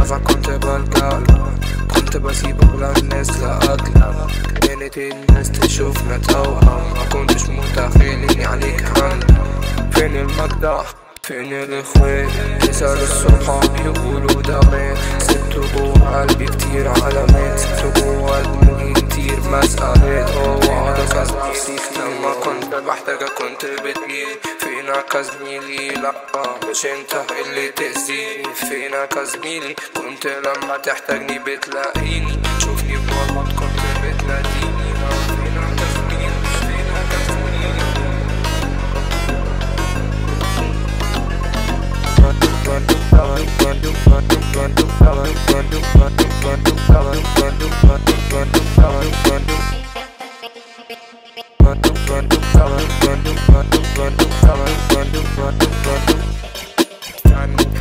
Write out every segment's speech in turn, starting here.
دافع كنت بلقالك، كنت بسيبك للناس لأجلك، كانت الناس تشوفنا توأم، ما كنتش متخيل اني عليك هند. فين المجدع فين الاخوات؟ تسأل الصحاب يقولوا ده مات. سبت جوه قلبي كتير علامات، سبت جوه دموعي كتير مسألات. واقعد اسأل نفسي لما كنت بحتاجك كنت بتجيلي. فينك يا زميلي؟ لأ مش انت اللي تأذيني. فينك يا زميلي؟ كنت لما تحتاجني بتلاقيني، تشوفني بغلط كنت بتناديني. فينك يا زميلي؟ فينك يا زميلي؟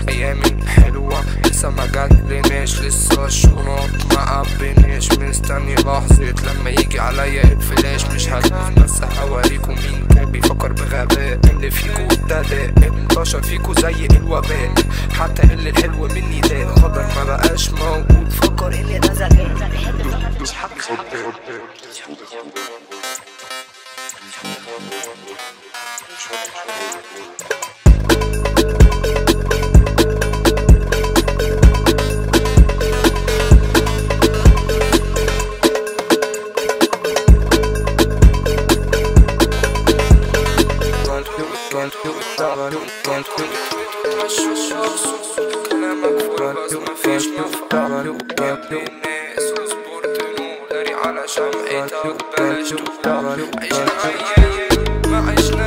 أيامي حلوة لسه ما جاتلناش، لسه الشنط ما قبناش. مستني لحظة لما يجي عليا الفلاش، مش هدوس بس هوريكم مين كان بيفكر بغباء. اللي فيكو ده البشر فيكو زي الوباء، حتى اللي الحلو مني ده قدر ما بقاش موجود. فكر اللي ده ذكاء مش حق. كلامك فوق بس مفيش مفعول. جنب الناس وصبرت وداري على شمعتك، بلاش تقول عشنا أيام ما عشنا